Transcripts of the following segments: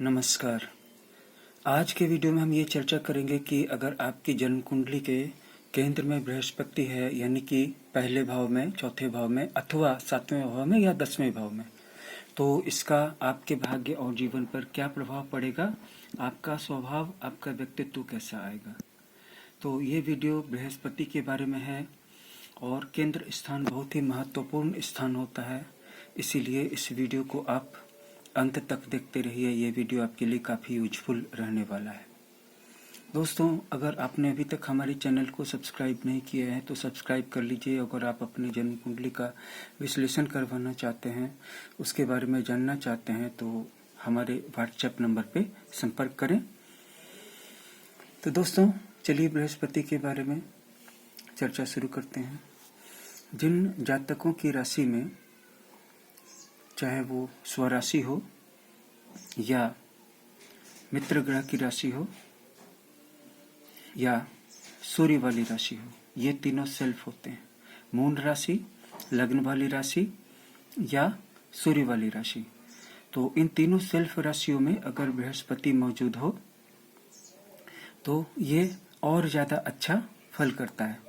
नमस्कार। आज के वीडियो में हम ये चर्चा करेंगे कि अगर आपकी जन्म कुंडली के केंद्र में बृहस्पति है, यानी कि पहले भाव में, चौथे भाव में अथवा सातवें भाव में या 10वें भाव में, तो इसका आपके भाग्य और जीवन पर क्या प्रभाव पड़ेगा, आपका स्वभाव, आपका व्यक्तित्व कैसा आएगा। तो ये वीडियो बृहस्पति के बारे में है और केंद्र स्थान बहुत ही महत्वपूर्ण स्थान होता है, इसीलिए इस वीडियो को आप अंत तक देखते रहिए। ये वीडियो आपके लिए काफ़ी यूजफुल रहने वाला है। दोस्तों, अगर आपने अभी तक हमारे चैनल को सब्सक्राइब नहीं किया है तो सब्सक्राइब कर लीजिए। अगर आप अपने जन्म कुंडली का विश्लेषण करवाना चाहते हैं, उसके बारे में जानना चाहते हैं, तो हमारे व्हाट्सएप नंबर पे संपर्क करें। तो दोस्तों, चलिए बृहस्पति के बारे में चर्चा शुरू करते हैं। जिन जातकों की राशि में, चाहे वो स्वराशि हो या मित्र ग्रह की राशि हो या सूर्य वाली राशि हो, ये तीनों सेल्फ होते हैं। मून राशि, लग्न वाली राशि या सूर्य वाली राशि। तो इन तीनों सेल्फ राशियों में अगर बृहस्पति मौजूद हो तो ये और ज़्यादा अच्छा फल करता है।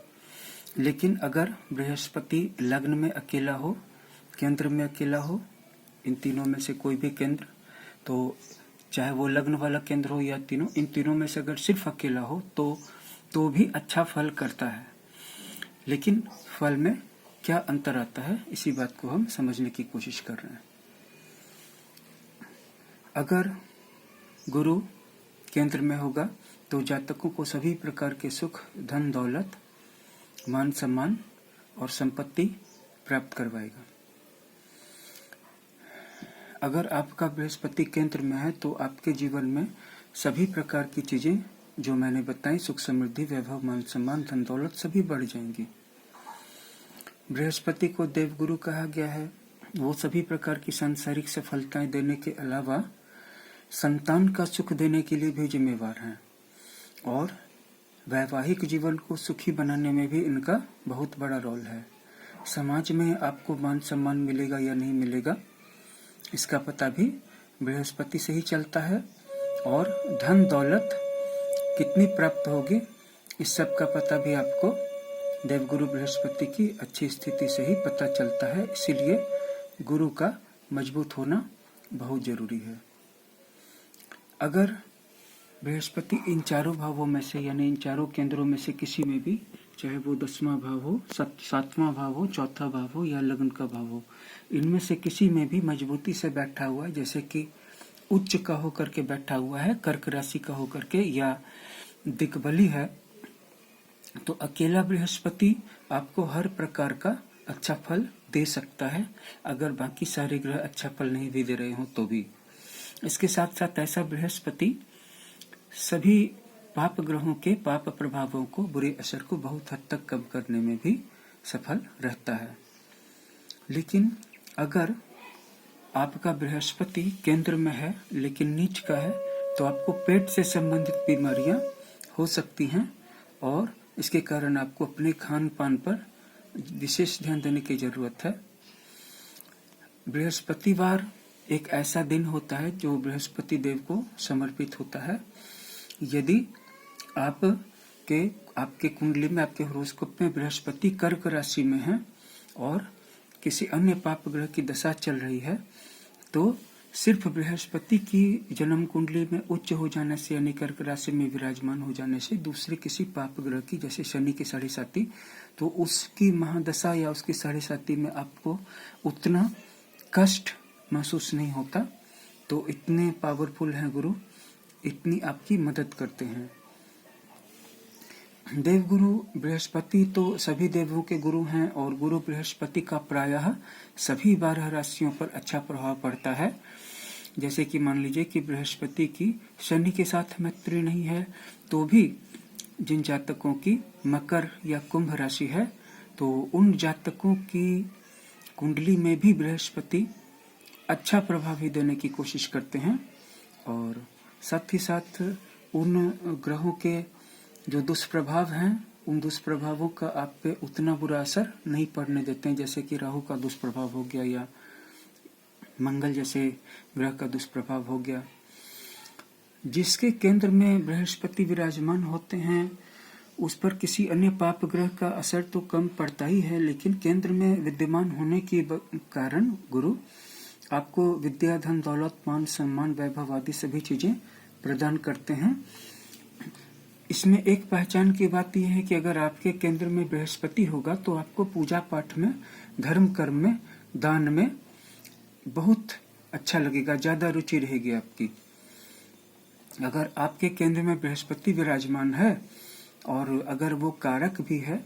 लेकिन अगर बृहस्पति लग्न में अकेला हो, केंद्र में अकेला हो, इन तीनों में से कोई भी केंद्र, तो चाहे वो लग्न वाला केंद्र हो या तीनों, इन तीनों में से अगर सिर्फ अकेला हो तो भी अच्छा फल करता है। लेकिन फल में क्या अंतर आता है, इसी बात को हम समझने की कोशिश कर रहे हैं। अगर गुरु केंद्र में होगा तो जातकों को सभी प्रकार के सुख, धन दौलत, मान सम्मान और संपत्ति प्राप्त करवाएगा। अगर आपका बृहस्पति केंद्र में है तो आपके जीवन में सभी प्रकार की चीजें जो मैंने बताई, सुख समृद्धि, वैभव, मान सम्मान, धन दौलत, सभी बढ़ जाएंगी। बृहस्पति को देवगुरु कहा गया है। वो सभी प्रकार की सांसारिक सफलताएं देने के अलावा संतान का सुख देने के लिए भी जिम्मेवार हैं और वैवाहिक जीवन को सुखी बनाने में भी इनका बहुत बड़ा रोल है। समाज में आपको मान सम्मान मिलेगा या नहीं मिलेगा, इसका पता भी बृहस्पति से ही चलता है। और धन दौलत कितनी प्राप्त होगी, इस सब का पता भी आपको देवगुरु बृहस्पति की अच्छी स्थिति से ही पता चलता है। इसीलिए गुरु का मजबूत होना बहुत जरूरी है। अगर बृहस्पति इन चारों भावों में से, यानी इन चारों केंद्रों में से किसी में भी, चाहे वो 10वां भाव हो, 7वां भाव हो, चौथा भाव हो या लग्न का भाव हो, इनमें से किसी में भी मजबूती से बैठा हुआ है, जैसे कि उच्च का होकर के बैठा हुआ है, कर्क राशि का होकर के, या दिग्बली है, तो अकेला बृहस्पति आपको हर प्रकार का अच्छा फल दे सकता है, अगर बाकी सारे ग्रह अच्छा फल नहीं भी दे रहे हो तो भी। इसके साथ साथ ऐसा बृहस्पति सभी पाप ग्रहों के पाप प्रभावों को, बुरे असर को बहुत हद तक कम करने में भी सफल रहता है। लेकिन अगर आपका बृहस्पति केंद्र में है लेकिन नीच का है, तो आपको पेट से संबंधित बीमारियां हो सकती हैं और इसके कारण आपको अपने खान पान पर विशेष ध्यान देने की जरूरत है। बृहस्पतिवार एक ऐसा दिन होता है जो बृहस्पति देव को समर्पित होता है। यदि आपके कुंडली में, आपके होरोस्कोप में बृहस्पति कर्क राशि में है और किसी अन्य पाप ग्रह की दशा चल रही है, तो सिर्फ बृहस्पति की जन्म कुंडली में उच्च हो जाने से, यानी कर्क राशि में विराजमान हो जाने से, दूसरे किसी पाप ग्रह की, जैसे शनि की 7.5, तो उसकी महादशा या उसकी 7.5 में आपको उतना कष्ट महसूस नहीं होता। तो इतने पावरफुल हैं गुरु, इतनी आपकी मदद करते हैं। देवगुरु बृहस्पति तो सभी देवों के गुरु हैं और गुरु बृहस्पति का प्रायः सभी 12 राशियों पर अच्छा प्रभाव पड़ता है। जैसे कि मान लीजिए कि बृहस्पति की शनि के साथ मैत्री नहीं है, तो भी जिन जातकों की मकर या कुंभ राशि है, तो उन जातकों की कुंडली में भी बृहस्पति अच्छा प्रभाव ही देने की कोशिश करते हैं और साथ ही साथ उन ग्रहों के जो दुष्प्रभाव हैं, उन दुष्प्रभावों का आप पे उतना बुरा असर नहीं पड़ने देते हैं। जैसे कि राहु का दुष्प्रभाव हो गया या मंगल जैसे ग्रह का दुष्प्रभाव हो गया। जिसके केंद्र में बृहस्पति विराजमान होते हैं उस पर किसी अन्य पाप ग्रह का असर तो कम पड़ता ही है, लेकिन केंद्र में विद्यमान होने के कारण गुरु आपको विद्या, धन, दौलत, मान, सम्मान, वैभव आदि सभी चीजें प्रदान करते हैं। इसमें एक पहचान की बात यह है कि अगर आपके केंद्र में बृहस्पति होगा तो आपको पूजा पाठ में, धर्म कर्म में, दान में बहुत अच्छा लगेगा, ज्यादा रुचि रहेगी आपकी। अगर आपके केंद्र में बृहस्पति विराजमान है और अगर वो कारक भी है,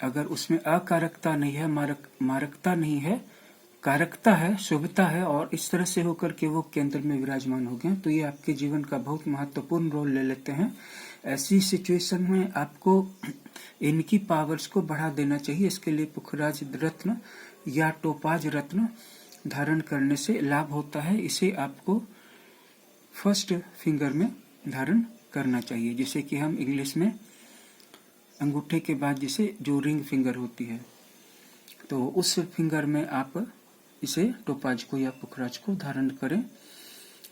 अगर उसमें अकारकता नहीं है, मारकता नहीं है, कारकता है, शुभता है और इस तरह से होकर के वो केंद्र में विराजमान हो गए, तो ये आपके जीवन का बहुत महत्वपूर्ण रोल ले लेते हैं। ऐसी सिचुएशन में आपको इनकी पावर्स को बढ़ा देना चाहिए। इसके लिए पुखराज रत्न या टोपाज रत्न धारण करने से लाभ होता है। इसे आपको फर्स्ट फिंगर में धारण करना चाहिए, जिसे कि हम इंग्लिश में अंगूठे के बाद जिसे जो रिंग फिंगर होती है, तो उस फिंगर में आप इसे टोपाज को या पुखराज को धारण करें।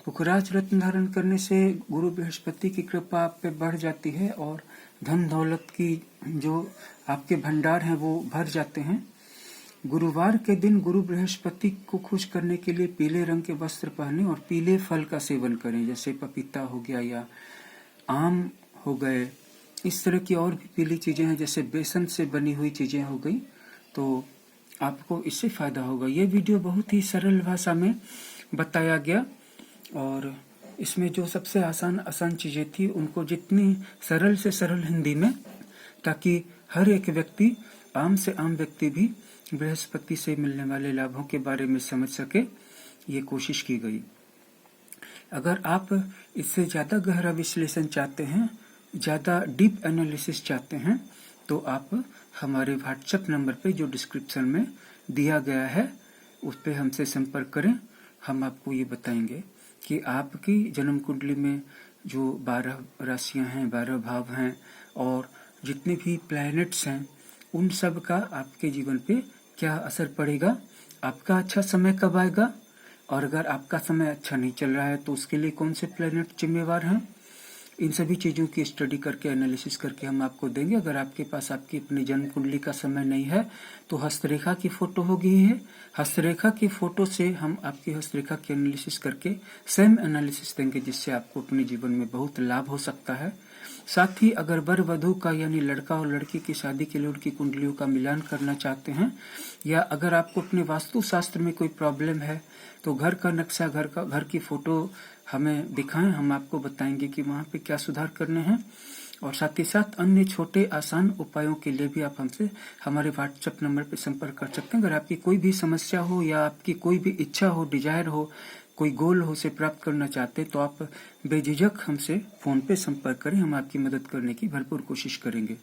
पुखराज रत्न धारण करने से गुरु बृहस्पति की कृपा आप पे बढ़ जाती है और धन दौलत की जो आपके भंडार हैं वो भर जाते हैं। गुरुवार के दिन गुरु बृहस्पति को खुश करने के लिए पीले रंग के वस्त्र पहने और पीले फल का सेवन करें, जैसे पपीता हो गया या आम हो गए, इस तरह की और भी पीली चीजें हैं, जैसे बेसन से बनी हुई चीजें हो गई, तो आपको इससे फायदा होगा। ये वीडियो बहुत ही सरल भाषा में बताया गया और इसमें जो सबसे आसान चीजें थी उनको जितनी सरल से सरल हिंदी में, ताकि हर एक व्यक्ति, आम से आम व्यक्ति भी बृहस्पति से मिलने वाले लाभों के बारे में समझ सके, ये कोशिश की गई। अगर आप इससे ज्यादा गहरा विश्लेषण चाहते हैं, ज्यादा डीप एनालिसिस चाहते हैं, तो आप हमारे व्हाट्सएप नंबर पे जो डिस्क्रिप्शन में दिया गया है उस पे हमसे संपर्क करें। हम आपको ये बताएंगे कि आपकी जन्म कुंडली में जो 12 राशियां हैं, 12 भाव हैं और जितने भी प्लैनेट्स हैं, उन सब का आपके जीवन पे क्या असर पड़ेगा, आपका अच्छा समय कब आएगा, और अगर आपका समय अच्छा नहीं चल रहा है तो उसके लिए कौन से प्लैनेट जिम्मेवार हैं, इन सभी चीजों की स्टडी करके, एनालिसिस करके हम आपको देंगे। अगर आपके पास आपकी अपनी जन्म कुंडली का समय नहीं है तो हस्तरेखा की फोटो होगी है, हस्तरेखा की फोटो से हम आपकी हस्तरेखा की एनालिसिस करके सेम एनालिसिस देंगे, जिससे आपको अपने जीवन में बहुत लाभ हो सकता है। साथ ही अगर वर वधू का यानी लड़का और लड़की की शादी के लिए उनकी कुंडलियों का मिलान करना चाहते हैं, या अगर आपको अपने वास्तु शास्त्र में कोई प्रॉब्लम है तो घर का नक्शा, घर की फोटो हमें दिखाएं, हम आपको बताएंगे कि वहाँ पे क्या सुधार करने हैं। और साथ ही साथ अन्य छोटे आसान उपायों के लिए भी आप हमसे हमारे व्हाट्सएप नंबर पर संपर्क कर सकते हैं। अगर आपकी कोई भी समस्या हो या आपकी कोई भी इच्छा हो, डिजायर हो, कोई गोल हो, उसे प्राप्त करना चाहते हैं, तो आप बेझिझक हमसे फोन पे संपर्क करें, हम आपकी मदद करने की भरपूर कोशिश करेंगे।